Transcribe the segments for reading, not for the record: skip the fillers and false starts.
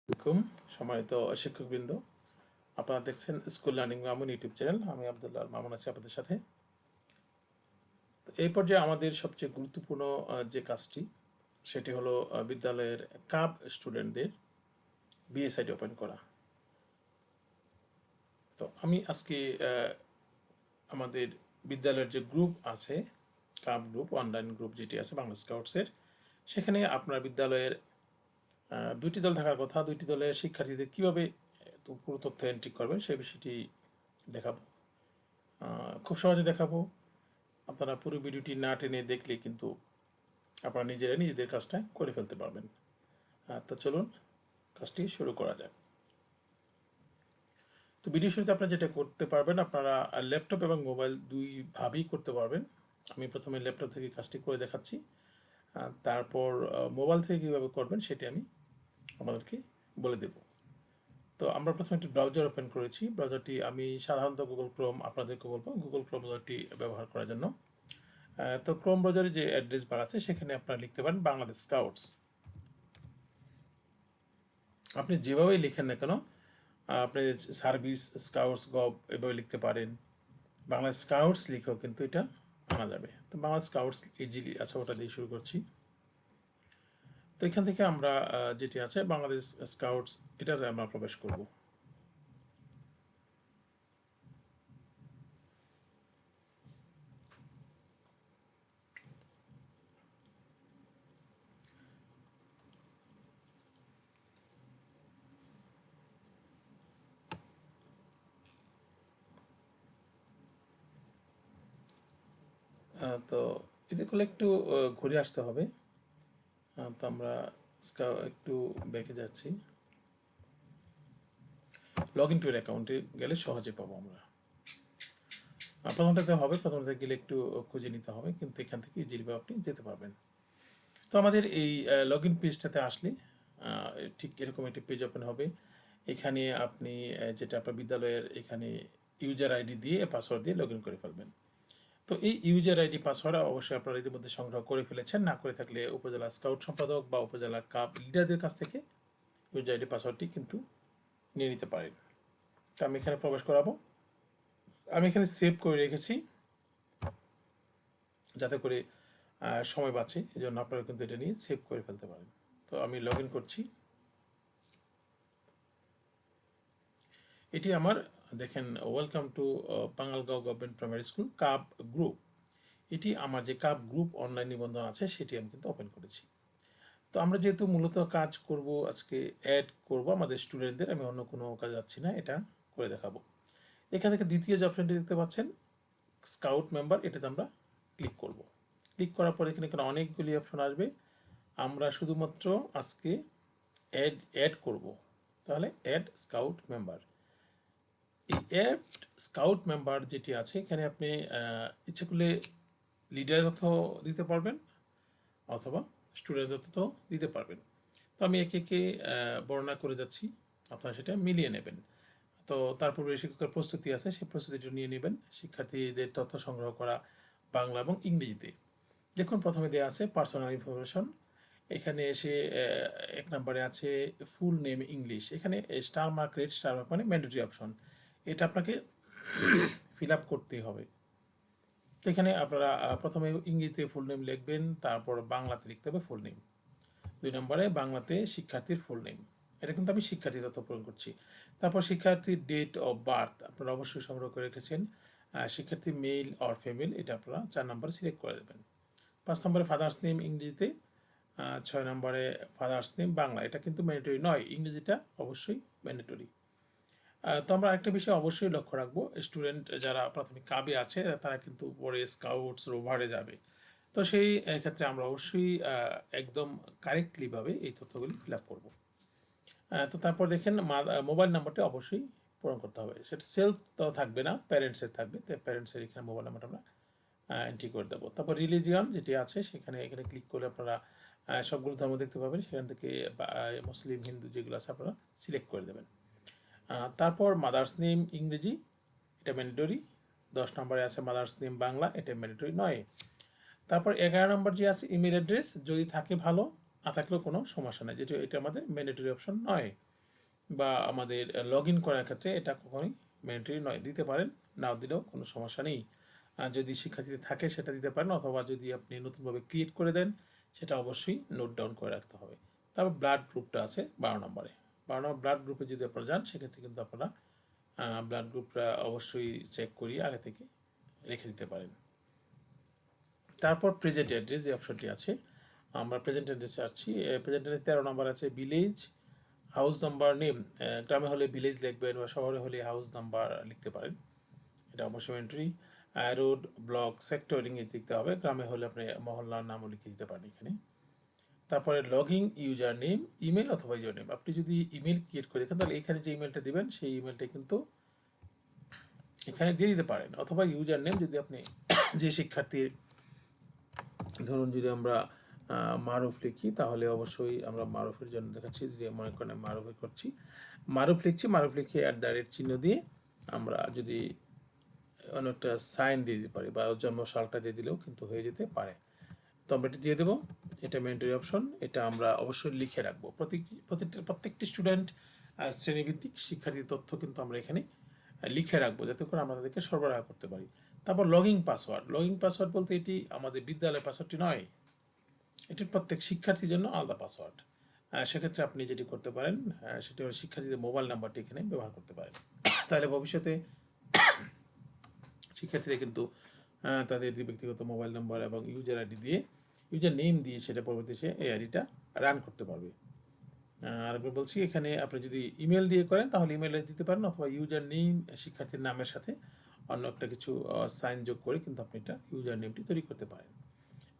আসসালামাইকুম সম্মানিত শিক্ষকবৃন্দ, আপনারা দেখছেন school learning Mamun YouTube channel. আমি আব্দুল্লাহ মামুন আছি আপনাদের সাথে। এই পর্যায়ে আমাদের সবচেয়ে গুরুত্বপূর্ণ যে কাজটি সেটি হলো বিদ্যালয়ের কাব স্টুডেন্টদের বিএসআইডি ওপেন করা। তো আমি আজকে আমাদের বিদ্যালয়ের যে গ্রুপ আছে, কাব গ্রুপ, অনলাইন গ্রুপ যেটি আছে বাংলা স্কাউটসের, সেখানে আপনার বিদ্যালয়ের দুইটি দল থাকার কথা। দুইটি দলের শিক্ষার্থীদের কীভাবে পুরো তথ্য এন্ট্রি করবেন সেই বিষয়টি দেখাবো, খুব সহজে দেখাবো। আপনারা পুরো ভিডিওটি না টেনে দেখলে কিন্তু আপনারা নিজেদের কাজটা করে ফেলতে পারবেন। তো চলুন কাজটি শুরু করা যাক। তো ভিডিও শুরুতে আপনারা যেটা করতে পারবেন, আপনারা ল্যাপটপ এবং মোবাইল দুইভাবেই করতে পারবেন। আমি প্রথমে ল্যাপটপ থেকে কাজটি করে দেখাচ্ছি, তারপর মোবাইল থেকে কীভাবে করবেন সেটি আমি আমাদেরকে বলে দেব। তো আমরা প্রথমে একটি ব্রাউজার ওপেন করেছি। ব্রাউজারটি আমি সাধারণত গুগল ক্রোম, আপনাদেরকে বলবো গুগল ক্রোম ব্রাউজারটি ব্যবহার করার জন্য। তো ক্রোম ব্রাউজারে যে অ্যাড্রেস বার আছে সেখানে আপনারা লিখতে পারেন বাংলাদেশ স্কাউটস। আপনি যেভাবেই লিখেন না কেন, আপনি সার্ভিস স্কাউটস গভ এভাবে লিখতে পারেন, বাংলা স্কাউটস লিখেও কিন্তু এটা আনা যাবে। তো বাংলা স্কাউটস ইজিলি, আচ্ছা ওটা দিয়ে শুরু করছি। তো এখান থেকে আমরা যেটি আছে বাংলাদেশ স্কাউটস, এটাতে আমরা প্রবেশ করব। তো এতে করলে একটু ঘুরে আসতে হবে। তো আমরা একটু ব্যাকে যাচ্ছি। লগ ইন টু এর অ্যাকাউন্টে গেলে সহজে পাবো আমরা। প্রথমটাতে হবে, প্রথমটাতে গেলে একটু খুঁজে নিতে হবে, কিন্তু এখান থেকে ইজিলি আপনি যেতে পারবেন। তো আমাদের এই লগ ইন পেজটাতে আসলে ঠিক এরকম একটি পেজ ওপেন হবে। এখানে আপনি যেটা আপনার বিদ্যালয়ের এখানে ইউজার আইডি দিয়ে পাসওয়ার্ড দিয়ে লগ ইন করে ফেলবেন। তো এই ইউজার আইডি পাসওয়ার্ড অবশ্যই আপনারা ইতিমধ্যে সংগ্রহ করে ফেলেছেন। না করে থাকলে উপজেলা স্কাউট সম্পাদক বা উপজেলা কাপ লিডারদের কাছ থেকে ইউজার আইডি পাসওয়ার্ডটি কিন্তু নিয়ে নিতে পারেন। তো আমি এখানে প্রবেশ করাবো। আমি এখানে সেভ করে রেখেছি যাতে করে সময় বাঁচে, এই জন্য আপনারা কিন্তু এটা নিয়ে সেভ করে ফেলতে পারেন। তো আমি লগ ইন করছি। এটি আমার, দেখেন, welcome to Bangalgaon government primary school cub group. এটি আমার যে কাব গ্রুপ অনলাইন নিবন্ধন আছে সেটি আমি কিন্তু ওপেন করেছি। তো আমরা যেহেতু মূলত কাজ করব আজকে, অ্যাড করব আমাদের স্টুডেন্টদের, আমি অন্য কোনো কাজে যাচ্ছি না, এটা করে দেখাবো। এখান থেকে দ্বিতীয় যে অপশনটি দেখতে পাচ্ছেন স্কাউট মেম্বার, এটাতে আমরা ক্লিক করব। ক্লিক করার পর এখানে অনেকগুলি অপশন আসবে। আমরা শুধুমাত্র আজকে অ্যাড করব, তাহলে অ্যাড স্কাউট মেম্বার। এই অ্যাড স্কাউট মেম্বার যেটি আছে এখানে আপনি ইচ্ছে করলে লিডার তথ্য দিতে পারবেন অথবা স্টুডেন্ট তথ্য দিতে পারবেন। তো আমি একে একে বর্ণনা করে যাচ্ছি, আপনারা সেটা মিলিয়ে নেবেন। তো তার পূর্বে শিক্ষকের প্রস্তুতি আছে, সেই প্রস্তুতিটা নিয়ে নেবেন। শিক্ষার্থীদের তথ্য সংগ্রহ করা বাংলা এবং ইংরেজিতে। দেখুন প্রথমে দেওয়া আছে পার্সোনাল ইনফরমেশন। এখানে এসে 1 নম্বরে আছে ফুল নেম ইংলিশ। এখানে star mark, red star mark মানে ম্যান্ডেটরি অপশন, এটা আপনাকে ফিল আপ করতেই হবে। তো এখানে আপনারা প্রথমে ইংরেজিতে ফুল নেম লিখবেন, তারপর বাংলাতে লিখতে হবে ফুল নেম। 2 নম্বরে বাংলাতে শিক্ষার্থীর ফুল নেম, এটা কিন্তু আমি শিক্ষার্থী তথ্য পূরণ করছি। তারপর শিক্ষার্থীর ডেট অফ বার্থ আপনারা অবশ্যই সংগ্রহ করে রেখেছেন। শিক্ষার্থী মেল অর ফিমেল, এটা আপনারা 4 নম্বরে সিলেক্ট করে দেবেন। 5 নম্বরে ফাদার্স নেম ইংরেজিতে, 6 নম্বরে ফাদার্স নেম বাংলা। এটা কিন্তু ম্যান্ডেটরি নয়, ইংরেজিটা অবশ্যই ম্যান্ডেটরি। তো আমরা একটা বিষয় অবশ্যই লক্ষ্য রাখবো, স্টুডেন্ট যারা প্রাথমিক কাবে আছে তারা কিন্তু পরে স্কাউটস রোভারে যাবে। তো সেই ক্ষেত্রে আমরা অবশ্যই একদম কারেক্টলিভাবে এই তথ্যগুলি ফিল আপ করবো। তো তারপর দেখেন মোবাইল নাম্বারটা অবশ্যই পূরণ করতে হবে। সেটা সেলফ তো থাকবে না, প্যারেন্টসের থাকবে। তো প্যারেন্টসের এখানে মোবাইল নাম্বারটা আমরা এন্ট্রি করে দেবো। তারপর রিলিজিয়ন যেটি আছে এখানে ক্লিক করলে আপনারা সবগুলো ধর্ম দেখতে পাবেন। সেখান থেকে মুসলিম, হিন্দু যেগুলো আছে আপনারা সিলেক্ট করে দেবেন। তারপর মাদার্স নেম ইংরেজি, এটা ম্যান্ডেটরি। 10 নম্বরে আছে মাদার্স নেম বাংলা, এটা ম্যান্ডেটরি নয়। তারপর 11 নম্বর যে আছে ইমেল অ্যাড্রেস, যদি থাকে ভালো, না থাকলেও কোনো সমস্যা নেই, যেটা এটা আমাদের ম্যান্ডেটরি অপশন নয়। বা আমাদের লগ ইন করার ক্ষেত্রে এটা কখনোই ম্যান্ডেটরি নয়। দিতে পারেন, নাও দিলেও কোনো সমস্যা নেই। যদি শিক্ষার্থীদের থাকে সেটা দিতে পারেন, অথবা যদি আপনি নতুনভাবে ক্রিয়েট করে দেন সেটা অবশ্যই নোট ডাউন করে রাখতে হবে। তারপর ব্লাড গ্রুপটা আছে 12 নম্বরে। 12 নম্বর ব্লাড গ্রুপে যদি আপনারা যান সেক্ষেত্রে কিন্তু আপনারা ব্লাড গ্রুপটা অবশ্যই চেক করিয়ে আগে থেকে রেখে দিতে পারেন। তারপর প্রেজেন্ট অ্যাড্রেস যে অপশনটি আছে, আমরা প্রেজেন্ট অ্যাড্রেসে আসছি। প্রেজেন্ট অ্যাড্রেস 13 নম্বর আছে ভিলেজ, হাউস নাম্বার, নেম। গ্রামে হলে ভিলেজ লিখবেন বা শহরে হলে হাউস নাম্বার লিখতে পারেন, এটা অবশ্যই এন্ট্রি। রোড, ব্লক, সেক্টরিং লিখতে হবে। গ্রামে হলে আপনি মহল্লার নামও লিখে দিতে পারেন এখানে। তারপরে লগিং ইউজার নেম, ইমেল অথবা ইউজার নেম। আপনি যদি ইমেল ক্রিয়েট করে দেখেন তাহলে এখানে যে ইমেলটা দিবেন সেই ইমেলটা কিন্তু এখানে দিয়ে দিতে পারেন, অথবা ইউজার নেম যদি আপনি যে শিক্ষার্থীর, ধরুন যদি আমরা মারুফ লিখি তাহলে অবশ্যই আমরা মারুফের জন্য দেখাচ্ছি, যে মনে করেন মারুফে করছি, মারুফ লিখছি, মারুফ লিখে @ চিহ্ন দিয়ে আমরা যদি অনেকটা সাইন দিয়ে দিতে পারি বা জন্মসালটা দিয়ে দিলেও কিন্তু হয়ে যেতে পারে। তো আমরা এটা দিয়ে দেবো, এটা ম্যান্ডেটরি অপশন, এটা আমরা অবশ্যই লিখে রাখবো। প্রত্যেকটি স্টুডেন্ট শ্রেণীভিত্তিক শিক্ষার্থীর তথ্য কিন্তু আমরা এখানে লিখে রাখবো, যাতে করে আমরা তাদেরকে সরবরাহ করতে পারি। তারপর লগিং পাসওয়ার্ড। লগিং পাসওয়ার্ড বলতে এটি আমাদের বিদ্যালয়ের পাসওয়ার্ডটি নয়, এটি প্রত্যেক শিক্ষার্থীর জন্য আলাদা পাসওয়ার্ড। সেক্ষেত্রে আপনি যেটি করতে পারেন সেটি হলো শিক্ষার্থীদের মোবাইল নাম্বারটি এখানে ব্যবহার করতে পারেন। তাহলে ভবিষ্যতে শিক্ষার্থীরা কিন্তু তাদের ব্যক্তিগত মোবাইল নাম্বার এবং ইউজার আইডি দিয়ে, ইউজার নেম দিয়ে সেটা পরবর্তীতে এই আইডিটা রান করতে পারবে। আর আমি বলছি এখানে আপনি যদি ইমেল দিয়ে করেন তাহলে ইমেলে দিতে পারেন, অথবা ইউজার নেম শিক্ষার্থীর নামের সাথে অন্য একটা কিছু সাইন যোগ করে কিন্তু আপনি এটা ইউজার নেমটি তৈরি করতে পারেন।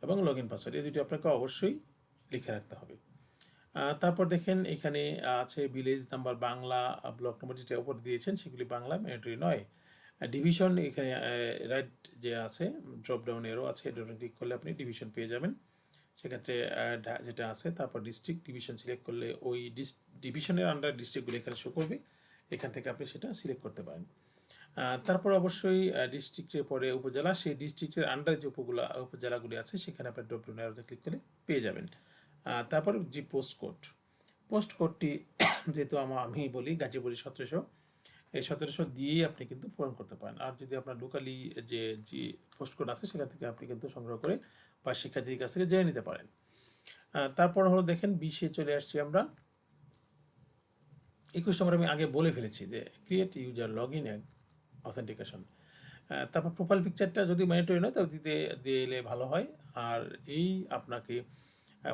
এবং লগ ইন পাসওয়ার্ড এই দুটি আপনাকে অবশ্যই লিখে রাখতে হবে। তারপর দেখেন এখানে আছে ভিলেজ নাম্বার বাংলা, ব্লক নম্বর যেটা উপর দিয়েছেন সেগুলি বাংলা, ম্যান্ডেটরি নয়। ডিভিশন এখানে রাইট যে আছে ড্রপ ডাউন এরও আছে, ড্রপ ক্লিক করলে আপনি ডিভিশন পেয়ে যাবেন। সেক্ষেত্রে যেটা আছে, তারপর ডিস্ট্রিক্ট, ডিভিশন সিলেক্ট করলে ওই ডিভিশনের আন্ডার ডিস্ট্রিক্টগুলো এখানে শো করবে, এখান থেকে আপনি সেটা সিলেক্ট করতে পারেন। তারপর অবশ্যই ডিস্ট্রিক্টের পরে উপজেলা, সেই ডিস্ট্রিক্টের আন্ডারে যে উপজেলাগুলি আছে সেখানে আপনার ড্রপ ডাউন এরোতে ক্লিক করলে পেয়ে যাবেন। তারপর যে পোস্ট কোডটি যেহেতু আমি বলি গাজীপুরি 1700, এই 1700 দিয়েই আপনি কিন্তু পূরণ করতে পারেন। আর যদি আপনার লোকালি যে পোস্ট কোড আছে সেখান থেকে আপনি কিন্তু সংগ্রহ করে বা শিক্ষার্থীর কাছ থেকে জেনে নিতে পারেন। তারপর হলো দেখেন 20-এ চলে আসছি আমরা। 21 নম্বর আমি আগে বলে ফেলেছি যে create user log in authentication. তারপর প্রোফাইল পিকচারটা যদি ম্যান্ডেটরি নয় তাহলে দিলে ভালো হয়। আর এই আপনাকে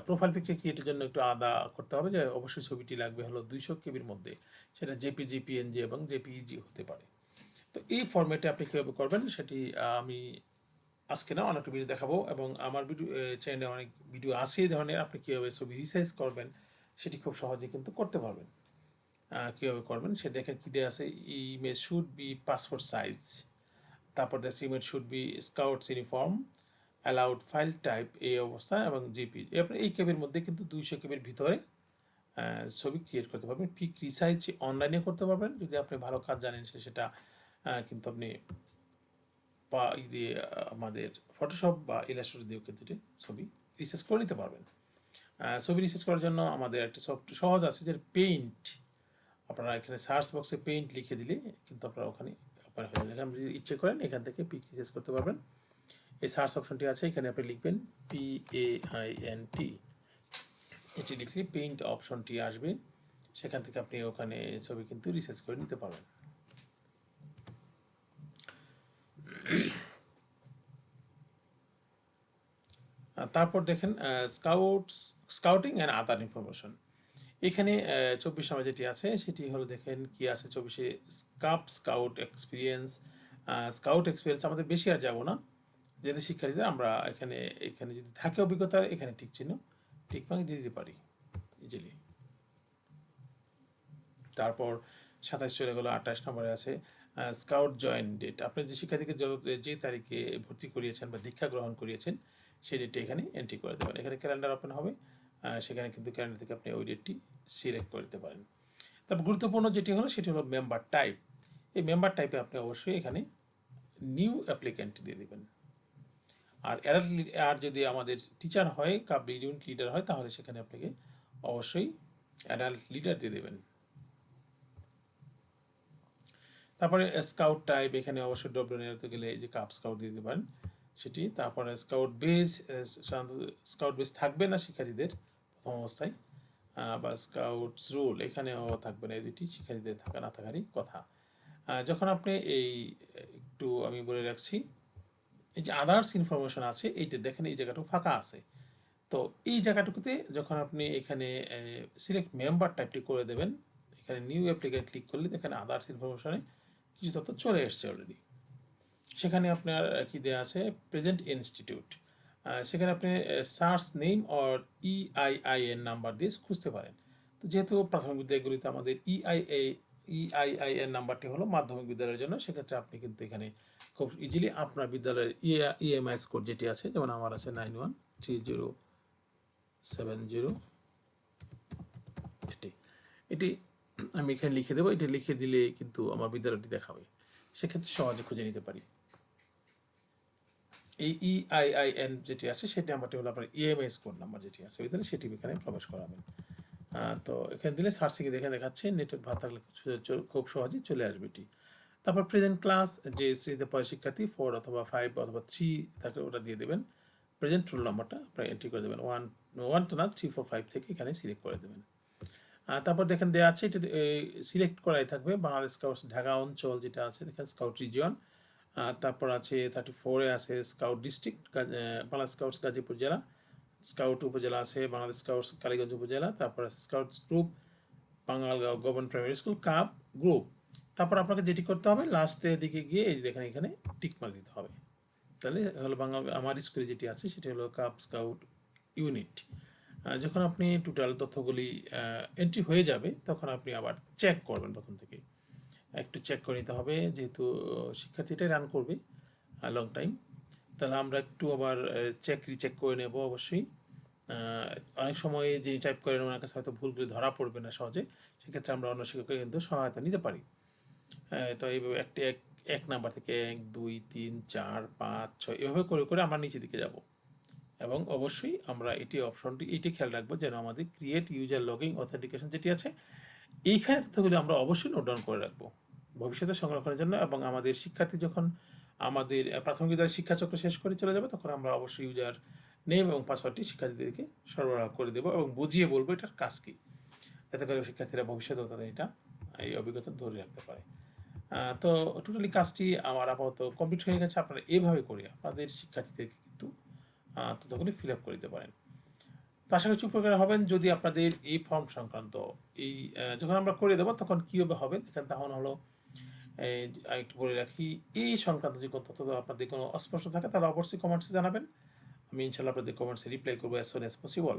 প্রোফাইল পিকচার ক্রিয়েটের জন্য একটু আলাদা করতে হবে, যে অবশ্যই ছবিটি লাগবে হলো 200 কেবির মধ্যে, সেটা জেপিজি, পিএনজি এবং জেপিইজি হতে পারে। তো এই ফরম্যাটে আপনি কীভাবে করবেন সেটি আমি আজকে না অনেকটা ভিডিও দেখাবো, এবং আমার ভিডিও চ্যানেলে অনেক ভিডিও আছে এই ধরনের, আপনি কীভাবে ছবি রিসাইজ করবেন সেটি খুব সহজে কিন্তু করতে পারবেন। কীভাবে করবেন সে দেখেন কী দেওয়া আছে, image should be passport size, তারপর দেশ image should be scouts uniform, allowed file type এই অবস্থা, এবং জিপিজি। আপনি এই কেবির মধ্যে কিন্তু 200 কেবির ভিতরে ছবি ক্রিয়েট করতে পারবেন। পিক রিসাইজ অনলাইনে করতে পারবেন, যদি আপনি ভালো কাজ জানেন সেটা কিন্তু আপনি দিয়ে আমাদের ফটোশপ বা ইলাস্ট্রেটর দিয়েও কিন্তু ছবি রিসার্চ করে নিতে পারবেন। ছবি রিসার্চ করার জন্য আমাদের একটা সহজ আছে, যে পেইন্ট। আপনারা এখানে সার্চ বক্সে পেইন্ট লিখে দিলে কিন্তু আপনারা ওখানে ওপেন হয়ে যাবে। আপনি যদি ইচ্ছে করেন এখান থেকে পিক রিসার্চ করতে পারবেন। এই সার্চ অপশনটি আছে, এখানে আপনি লিখবেন PAINT, এটি লিখলে পেইন্ট অপশনটি আসবে, সেখান থেকে আপনি ওখানে ছবি কিন্তু রিসার্চ করে নিতে পারবেন। তারপর দেখেন স্কাউটিং অ্যান্ড আদার ইনফরমেশন। এখানে 24 নম্বর যেটি আছে সেটি হলো, দেখেন কি আছে 24-এ, স্কাউট এক্সপিরিয়েন্স। আমাদের বেশি আর যাব না, যেহেতু শিক্ষার্থীদের আমরা এখানে যদি থাকে অভিজ্ঞতা এখানে টিক দিয়ে দিতে পারি ইজিলি। তারপর 27 চলে গেলো, 28 নম্বরে আছে স্কাউট জয়েন ডেট। আপনি যে শিক্ষার্থীকে যে তারিখে ভর্তি করিয়েছেন বা দীক্ষা গ্রহণ করিয়েছেন সেই ডেটটি এখানে এন্ট্রি করে দেবেন। এখানে ক্যালেন্ডার ওপেন হবে, সেখানে কিন্তু ক্যালেন্ডার থেকে আপনি ওই ডেটটি সিলেক্ট করে দিতে পারেন। তারপর গুরুত্বপূর্ণ যেটি হলো সেটি হলো মেম্বার টাইপ। এই মেম্বার টাইপে আপনি অবশ্যই এখানে নিউ অ্যাপ্লিক্যান্ট দিয়ে দেবেন। আর যদি আমাদের টিচার হয়, কাব ইউনিট লিডার হয়, তাহলে সেখানে আপনাকে অবশ্যই অ্যাডাল্ট লিডার দিয়ে দেবেন। তারপরে স্কাউট টাইপ, এখানে অবশ্যই ড্রপডাউন এরিয়াতে গেলে এই যে কাপ স্কাউট দিতে পারেন সেটি। তারপরে স্কাউট বেস, সাধারণত স্কাউট বেস থাকবে না শিক্ষার্থীদের প্রথম অবস্থায়, বা স্কাউটস রুল এখানেও থাকবে না, এই দুটি শিক্ষার্থীদের থাকা না থাকারই কথা। যখন আপনি এই একটু আমি বলে রাখছি, এই যে আদার্স ইনফরমেশন আছে এইটা দেখেন, এই জায়গাটা ফাঁকা আছে। তো এই জায়গাটুকুতে যখন আপনি এখানে সিলেক্ট মেম্বার টাইপটি করে দেবেন, এখানে নিউ অ্যাপ্লিকেন্ট ক্লিক করলে দেখেন আদার্স ইনফরমেশনে কিছু তথ্য চলে এসছে অলরেডি। সেখানে আপনার কি দেওয়া আছে, প্রেজেন্ট ইনস্টিটিউট, সেখানে আপনি search name or EIIN number দিয়ে খুঁজতে পারেন। তো যেহেতু প্রাথমিক বিদ্যালয়গুলিতে আমাদের EIIN নাম্বারটি হলো মাধ্যমিক বিদ্যালয়ের জন্য, সেক্ষেত্রে আপনি কিন্তু এখানে খুব ইজিলি আপনার বিদ্যালয়ের EMI স্কোর যেটি আছে, যেমন আমার আছে 913070, এটি আমি এখানে লিখে দেবো। এটি লিখে দিলে কিন্তু আমার বিদ্যালয়টি দেখাবে, সেক্ষেত্রে সহজে খুঁজে নিতে পারি। এই EIIN যেটি আছে সেটি নাম্বারটি হলো আপনার EMI স্কোর নাম্বার যেটি আছে বিদ্যালয়ে, সেটি এখানে প্রবেশ করাবেন। তো এখানে দিলে সার্চিংয়ে দেখে দেখাচ্ছে, নেটওয়ার্ক ভালো থাকলে খুব সহজেই চলে আসবে এটি। তারপর প্রেজেন্ট ক্লাস, যে শ্রেণীতে পড়ে শিক্ষার্থী 4 অথবা 5 অথবা 3 থাকলে ওটা দিয়ে দেবেন। প্রেজেন্ট রোল নাম্বারটা আপনার এন্ট্রি করে দেবেন, 1 to 3 4 5 থেকে এখানে সিলেক্ট করে দেবেন। তারপর দেখেন দেওয়া আছে, এটা সিলেক্ট করাই থাকবে বাংলাদেশ স্কাউটস ঢাকা অঞ্চল যেটা আছে, দেখেন স্কাউট রিজিয়ন। তারপর আছে 34-এ আছে scout district, Bangladesh scouts Gazipur জেলা। স্কাউট উপজেলা আছে বাংলাদেশ স্কাউটস কালীগঞ্জ উপজেলা। তারপর আছে scouts group Bangalgaon government primary school cub group. তারপর আপনাকে যেটি করতে হবে, লাস্টের দিকে গিয়ে এই দেখেন এখানে টিক মার্ক দিতে হবে। তাহলে হলো বাংলা আমার স্কুলে যেটি আছে সেটি হলো কাপ স্কাউট ইউনিট। যখন আপনি টোটাল তথ্যগুলি এন্ট্রি হয়ে যাবে, তখন আপনি আবার চেক করবেন, প্রথম থেকে একটু চেক করে নিতে হবে, যেহেতু শিক্ষার্থীটাই রান করবে লং টাইম। তাহলে আমরা একটু আবার রিচেক করে নেব অবশ্যই। অনেক সময় যিনি টাইপ করেন ওনার কাছে হয়তো ভুলগুলি ধরা পড়বে না সহজে, সেক্ষেত্রে আমরা অন্য শিক্ষকের কিন্তু সহায়তা নিতে পারি। তো এইভাবে এক নাম্বার থেকে 1 2 3 4 5 6 এভাবে করে করে আমরা নিচের দিকে যাব। এবং অবশ্যই আমরা এটি খেয়াল রাখবো যেন আমাদের ক্রিয়েট ইউজার লগইন অথেন্টিকেশন যেটি আছে, এইখানে তথ্যগুলি আমরা অবশ্যই নোট ডাউন করে রাখবো ভবিষ্যতে সংরক্ষণের জন্য। এবং আমাদের শিক্ষার্থী যখন আমাদের প্রাথমিক বিদ্যালয়ের শিক্ষাচক্র শেষ করে চলে যাবে, তখন আমরা অবশ্যই ইউজার নেম এবং পাসওয়ার্ডটি শিক্ষার্থীদেরকে সরবরাহ করে দেবো এবং বুঝিয়ে বলবো এটার কাজ কী, যাতে করে শিক্ষার্থীরা ভবিষ্যতেও তাদের এই অভিজ্ঞতা ধরে রাখতে পারে। তো টোটালি কাজটি আমার আপাতত কমপ্লিট হয়ে গেছে। আপনারা এইভাবে করে আপনাদের শিক্ষার্থীদেরকে কিন্তু তথ্যগুলি ফিল আপ করে দিতে পারেন। তো আশা করছি উপকার হবেন। যদি আপনাদের এই ফর্ম সংক্রান্ত এই যখন আমরা করে দেবো তখন কীভাবে হবে দেখেন, তখন হলো একটু বলে রাখি, এই সংক্রান্ত যে কোনো তথ্য আপনাদের কোনো অস্পষ্ট থাকে তাহলে অবশ্যই কমেন্টসে জানাবেন। আমি ইনশাল্লাহ আপনাদের কমেন্টসে রিপ্লাই করবো অ্যাজ সুন অ্যাজ পসিবল।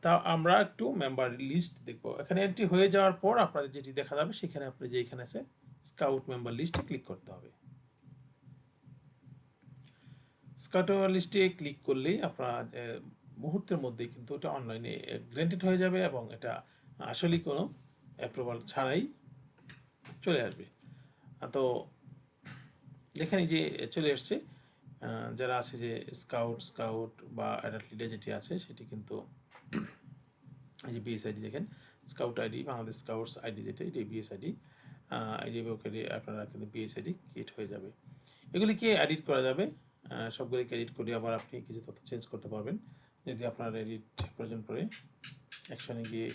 তা আমরা একটু মেম্বার লিস্ট দেখবো। এখানে এন্ট্রি হয়ে যাওয়ার পর আপনাদের যেটি দেখা যাবে, সেখানে আপনি যে এখানে আছে স্কাউট মেম্বার লিস্টে ক্লিক করতে হবে। স্কাউট মেম্বার লিস্টে ক্লিক করলেই আপনার মুহূর্তের মধ্যেই কিন্তু এটা অনলাইনে গ্র্যান্টেড হয়ে যাবে এবং এটা আসলেই কোনো অ্যাপ্রুভাল ছাড়াই চলে আসবে। তো দেখেন এই যে চলে এসছে, যারা আছে যে স্কাউট বা অ্যাডাল্ট লিডার যেটি আছে সেটি কিন্তু এই যে BSID দেখেন, scout ID Bangladesh scouts ID যেটা, এটি BSID। এই যে আপনারা কিন্তু BSID ক্রিয়েট হয়ে যাবে। এগুলিকে এডিট করা যাবে, সবগুলিকে এডিট করে আবার আপনি কিছু তথ্য চেঞ্জ করতে পারবেন যদি আপনার এডিট প্রয়োজন পড়ে। অ্যাকশনে গিয়ে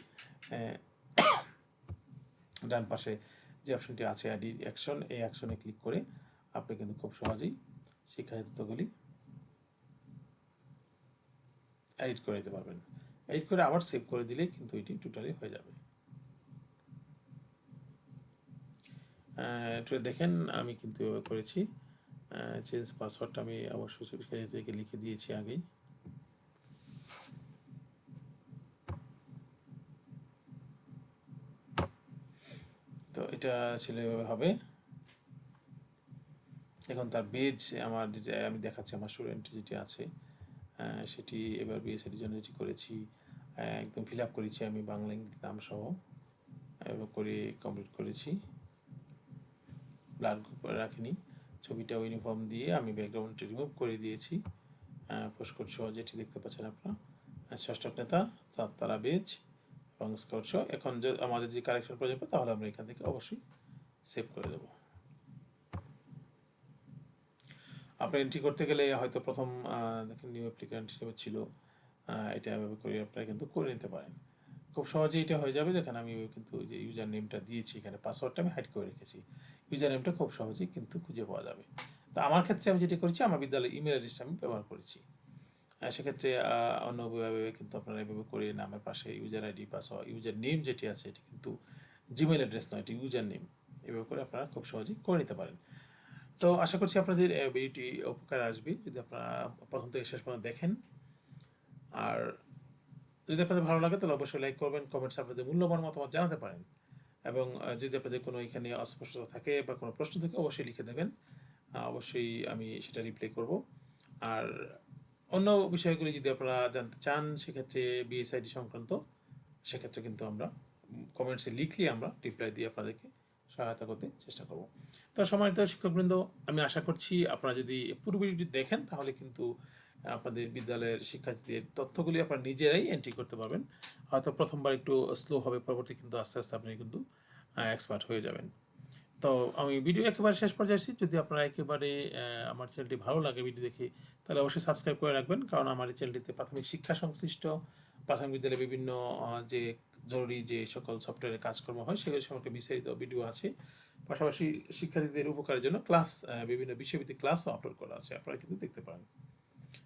ডান পাশে যে অপশনটি আছে এডিট অ্যাকশন, এই অ্যাকশনে ক্লিক করে আপনি কিন্তু খুব সহজেই শিক্ষার তথ্যগুলি এডিট করে দিতে পারবেন। এডিট করে আবার সেভ করে দিলে কিন্তু এটি টোটালি হয়ে যাবে। একটু দেখেন আমি কিন্তু এভাবে করেছি। চেঞ্জ পাসওয়ার্ডটা আমি অবশ্যই শিক্ষার্থীকে লিখে দিয়েছি আগেই। তো এটা ছিল এভাবে হবে। এখন তার বেজ আমার যেটা আমি দেখাচ্ছি, আমার স্টুডেন্ট যেটি আছে সেটি এবার BSIDর জন্য যেটি করেছি, একদম ফিল আপ করেছি আমি বাংলা ইংরেজি নাম সহ এবার করে কমপ্লিট করেছি। ব্লাড গ্রুপ রাখিনি, ছবিটা ইউনিফর্ম দিয়ে আমি ব্যাকগ্রাউন্ডটি রিমুভ করে দিয়েছি। পোস্টকোড সহ যেটি দেখতে পাচ্ছেন আপনারা, ষষ্ঠক নেতা, তারা বেজ এবং স্কাউট সহ। এখন আমাদের যে কারেকশন প্রয়োজন তাহলে আমরা এখান থেকে অবশ্যই সেভ করে দেবো। আপনার এন্ট্রি করতে গেলে হয়তো প্রথম দেখেন নিউ অ্যাপ্লিক্যান্ট হিসেবে ছিল, এটা এভাবে করে আপনারা কিন্তু করে নিতে পারেন। খুব সহজেই এটা হয়ে যাবে। দেখেন আমি কিন্তু যে ইউজার নেমটা দিয়েছি, এখানে পাসওয়ার্ডটা আমি হাইড করে রেখেছি। ইউজার নেমটা খুব সহজেই কিন্তু খুঁজে পাওয়া যাবে। তো আমার ক্ষেত্রে আমি যেটা করেছি, আমার বিদ্যালয়ের ইমেল অ্যাড্রেসটা আমি ব্যবহার করেছি। সেক্ষেত্রে অন্যভাবে কিন্তু আপনারা এভাবে করে নামের পাশে user ID, password, user name যেটি আছে এটি কিন্তু জিমেল অ্যাড্রেস নয়, এটি ইউজার নেম। এভাবে করে আপনারা খুব সহজেই করে নিতে পারেন। তো আশা করছি আপনাদের ভিডিওটি উপকার আসবে যদি আপনারা প্রথম থেকে শেষ পর্যন্ত দেখেন। আর যদি আপনাদের ভালো লাগে তাহলে অবশ্যই লাইক করবেন, কমেন্টস আপনাদের মূল্যবান মতামত জানাতে পারেন। এবং যদি আপনাদের কোনো এখানে অস্পষ্টতা থাকে বা কোনো প্রশ্ন থাকে অবশ্যই লিখে দেবেন, অবশ্যই আমি সেটা রিপ্লাই করব। আর অন্য বিষয়গুলি যদি আপনারা জানতে চান সেক্ষেত্রে বিএসআইডি সংক্রান্ত, সেক্ষেত্রে কিন্তু আমরা কমেন্টসে লিখলে আমরা রিপ্লাই দিয়ে আপনাদেরকে সহায়তা করতে চেষ্টা করব। তো সম্মানিত শিক্ষকবৃন্দ, আমি আশা করছি আপনারা যদি পুরো ভিডিওটি দেখেন তাহলে কিন্তু আপনাদের বিদ্যালয়ের শিক্ষার্থীদের তথ্যগুলি আপনারা নিজেরাই এন্ট্রি করতে পারবেন। হয়তো প্রথমবার একটু স্লো হবে, পরবর্তী কিন্তু আস্তে আস্তে আপনি কিন্তু এক্সপার্ট হয়ে যাবেন। তো আমি ভিডিও একেবারে শেষ পর্যায়ে আসছি। যদি আপনারা একেবারে আমার চ্যানেলটি ভালো লাগে ভিডিও দেখে, তাহলে অবশ্যই সাবস্ক্রাইব করে রাখবেন, কারণ আমার এই চ্যানেলটিতে প্রাথমিক শিক্ষা সংশ্লিষ্ট প্রাথমিক বিদ্যালয়ে বিভিন্ন যে জরুরি যে সকল সফটওয়্যারের কাজকর্ম হয় সেগুলি সম্পর্কে বিস্তারিত ভিডিও আছে। পাশাপাশি শিক্ষার্থীদের উপকারের জন্য ক্লাস, বিভিন্ন বিষয়ভিত্তিক ক্লাসও আপলোড করা আছে, আপনারা কিন্তু দেখতে পারেন।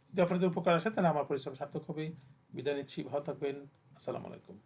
যদি আপনাদের উপকার আসে তাহলে আমার পরিশ্রম সার্থক হবে। বিদায় নিচ্ছি, ভালো থাকবেন। আসসালামু আলাইকুম।